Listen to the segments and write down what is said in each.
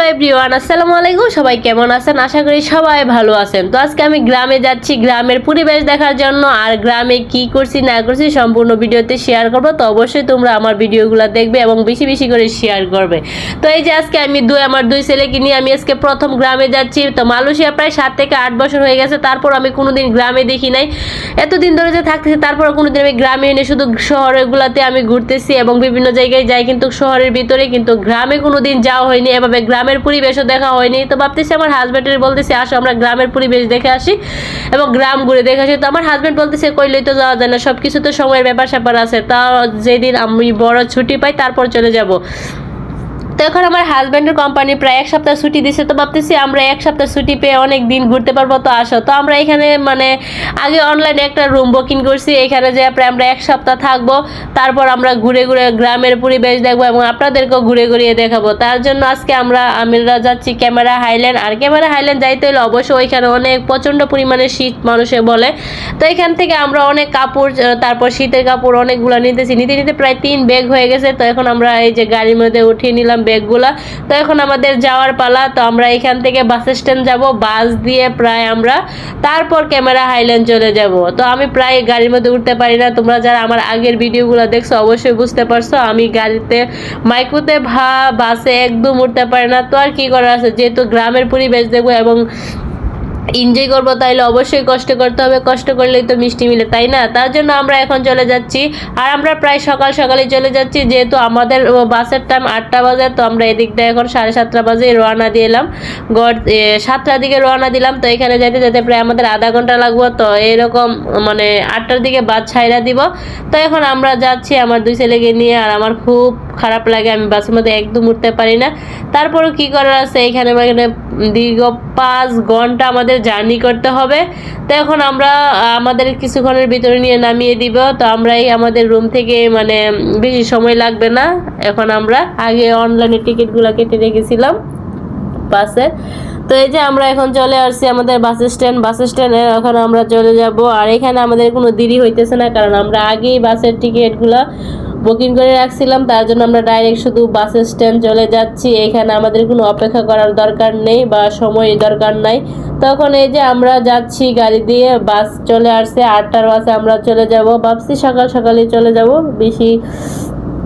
Hello everyone, আসসালামু আলাইকুম। সবাই কেমন আছেন? আশা করি সবাই ভালো আছেন। তো আজকে আমি গ্রামে যাচ্ছি গ্রামের পরিবেশ দেখার জন্য, আর গ্রামে কি করছি না করছি সম্পূর্ণ ভিডিওতে শেয়ার করব। তো অবশ্যই তোমরা আমার ভিডিওগুলো দেখবে এবং বেশি বেশি করে শেয়ার করবে। তো এই যে আজকে আমি আমার দুই ছেলেকে নিয়ে আমি আজকে প্রথম গ্রামে যাচ্ছি। তো মালয়েশিয়া প্রায় 7 থেকে 8 বছর হয়ে গেছে, তারপর আমি কোনোদিন গ্রামে দেখি নাই। এতদিন ধরে যে থাকতেছি তারপর কোনোদিন আমি গ্রামে এনে শুধু শহরগুলোতে আমি ঘুরতেছি এবং বিভিন্ন জায়গায় যাই, কিন্তু শহরের ভিতরে, কিন্তু গ্রামে কোনোদিন যাওয়া হয়নি, এভাবে গ্রামের পরিবেশও দেখা হয়নি। তো ভাবতেছি আমার হাজব্যান্ডের বলতেছি আসো আমরা গ্রামের পরিবেশ দেখে আসি এবং গ্রাম ঘুরে দেখে আসি। তো আমার হাজব্যান্ড বলতেছে কইলেই তো যাওয়া যায় না, সব কিছু তো সময়ের ব্যাপার স্যাপার আছে, তা যেদিন আমি বড় ছুটি পাই তারপর চলে যাব। তো এখন আমার হাজব্যান্ডের কোম্পানি প্রায় 1 সপ্তাহ ছুটি দিছে, তো ভাবতেছি আমরা 1 সপ্তাহ ছুটি পেয়ে অনেক দিন ঘুরতে পারবো। তো আসো, তো আমরা এখানে আগে অনলাইনে একটা রুম বুকিং করছি, এখানে যে প্রায় আমরা 1 সপ্তাহ থাকবো, তারপর আমরা ঘুরে ঘুরে গ্রামের পরিবেশ দেখবো এবং আপনাদেরকেও ঘুরে ঘুরিয়ে দেখাবো। তার জন্য আজকে আমরা যাচ্ছি ক্যামেরা হাইল্যান্ড। আর ক্যামেরা হাইল্যান্ড যাইতে হলে অবশ্যই ওইখানে অনেক প্রচণ্ড পরিমাণে শীত মানুষে বলে। তো এখান থেকে আমরা অনেক কাপড়, তারপর শীতের কাপড় অনেকগুলো নিতে নিতে প্রায় 3 ব্যাগ হয়ে গেছে। তো এখন আমরা এই যে গাড়ির মধ্যে উঠিয়ে নিলাম ব্যাগগুলা। তো এখন আমাদের যাওয়ার পালা। তো আমরা এখান থেকে বাস স্ট্যান্ড যাব, বাস দিয়ে প্রায় আমরা তারপর ক্যামেরা হাইল্যান্ড চলে যাব। তো আমি প্রায় গাড়ির মধ্যে উঠতে পারি না, তোমরা যারা আমার আগের ভিডিওগুলো দেখছো অবশ্যই বুঝতে পারছো আমি গাড়িতে, মাইক্রোতে বাসে একদম উঠতে পারি না। তো আর কি করার আছে, যেহেতু গ্রামের পরিবেশ দেখবো এবং এনজয় করবো, তাইলে অবশ্যই কষ্ট করতে হবে, কষ্ট করলেই তো মিষ্টি মিলে, তাই না? তার জন্য আমরা এখন চলে যাচ্ছি। আর আমরা প্রায় সকাল সকালে চলে যাচ্ছি, যেহেতু আমাদের বাসের টাইম 8টা বাজে। তো আমরা এদিকটা এখন 7:30 বাজে রওনা দিলাম, 7টার দিকে রওনা দিলাম। তো এখানে যেতে যেতে প্রায় আমাদের আধা ঘন্টা লাগবো। তো এরকম 8টার দিকে বাস ছাইরা দিব। তো এখন আমরা যাচ্ছি আমার দুই ছেলেকে নিয়ে। আর আমার খুব খারাপ লাগে, আমি বাসের মধ্যে একদম উঠতে পারি না। তারপরও কি করার আছে, এখানে দীর্ঘ 5 ঘন্টা আমাদের জার্নি করতে হবে। তো এখন আমরা আমাদের কিছুক্ষণের ভিতরে নিয়ে নামিয়ে দিব। তো আমরাই আমাদের রুম থেকে বেশি সময় লাগবে না। এখন আমরা আগে অনলাইনে টিকিটগুলো কেটে রেখেছিলাম বাসে। তো এই যে আমরা এখন চলে আসছি আমাদের বাস স্ট্যান্ডে এখন আমরা চলে যাব। আর এখানে আমাদের কোনো দেরি হইতেছে না, কারণ আমরা আগেই বাসের টিকিটগুলো বুকিং করে রাখছিলাম। তার জন্য আমরা ডাইরেক্ট শুধু বাস স্ট্যান্ড চলে যাচ্ছি। এখানে আমাদের কোনো অপেক্ষা করার দরকার নেই বা সময় দরকার নাই। তখন এই যে আমরা যাচ্ছি গাড়ি দিয়ে, বাস চলে আসছে 8টার বাসে আমরা চলে যাব। ভাবছি সকাল সকালে চলে যাব, বেশি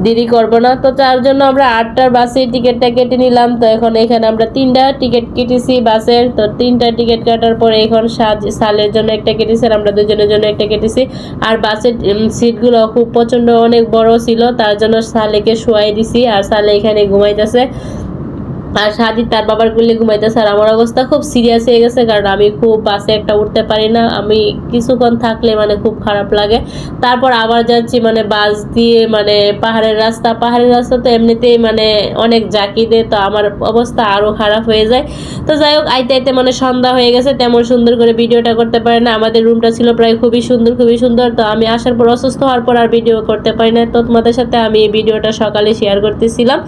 দেরি করবো না। তো তার জন্য আমরা 8টার বাসে টিকিটটা কেটে নিলাম। তো এখন এখানে আমরা 3টা টিকিট কেটেছি বাসের। তো 3টা টিকিট কাটার পরে এখন সালের জন্য একটা কেটেছি, আর আমরা দুজনের জন্য একটা কেটেছি। আর বাসের সিটগুলো খুব প্রচণ্ড অনেক বড় ছিল, তার জন্য সালেকে শোয়াই দিছি। আর সালে এখানে ঘুমাইতেছে, আর সাদি তার বাবার কোলে ঘুমাইতেছে। আর আমার অবস্থা খুব সিরিয়াস হয়ে গেছে, কারণ আমি খুব বাসে একটা উঠতে পারি না, আমি কিছুক্ষণ থাকলে খুব খারাপ লাগে। তারপর আবার যাচ্ছি বাস দিয়ে, পাহাড়ের রাস্তা তো এমনিতেই অনেক ঝাঁকি দেয়, তো আমার অবস্থা আরও খারাপ হয়ে যায়। তো যাই হোক, আইতে আইতে সন্ধ্যা হয়ে গেছে, তেমন সুন্দর করে ভিডিওটা করতে পারি না। আমাদের রুমটা ছিল প্রায় খুবই সুন্দর। তো আমি আসার পর, অসুস্থ হওয়ার পর আর ভিডিও করতে পারি না। তো তোমাদের সাথে আমি এই ভিডিওটা সকালে শেয়ার করতেছিলাম,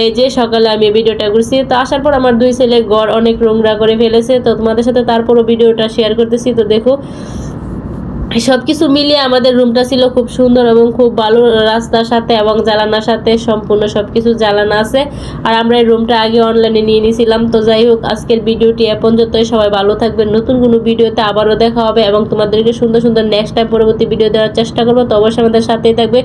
এই যে সকালে আমি ভিডিওটা করছি। তো আসার পর আমার দুই ছেলে ঘর অনেক নোংরা করে ফেলেছে, তো তোমাদের সাথে তারপরও ভিডিওটা শেয়ার করতেছি। তো দেখো, সব কিছু মিলিয়ে আমাদের রুমটা ছিল খুব সুন্দর এবং খুব ভালো, রাস্তার সাথে এবং জ্বালানার সাথে সম্পূর্ণ সব কিছু জ্বালানা আছে। আর আমরা এই রুমটা আগে অনলাইনে নিয়ে নিয়েছিলাম। তো যাই হোক, আজকের ভিডিওটি এ পর্যন্তই। সবাই ভালো থাকবেন, নতুন কোনো ভিডিওতে আবারও দেখা হবে এবং তোমাদেরকে সুন্দর নেক্সট টাইম পরবর্তী ভিডিও দেওয়ার চেষ্টা করবো। তো অবশ্যই আমাদের সাথেই থাকবে।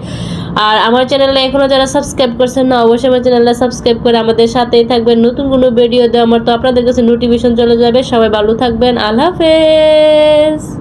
আর আমার চ্যানেলে এখনও যারা সাবস্ক্রাইব করছেন না, অবশ্যই আমার চ্যানেলটা সাবস্ক্রাইব করে আমাদের সাথেই থাকবেন। নতুন কোনো ভিডিও দেওয়া আমার তো আপনাদের কাছে নোটিফিকেশন চলে যাবে। সবাই ভালো থাকবেন, আল্লাহ হাফেজ।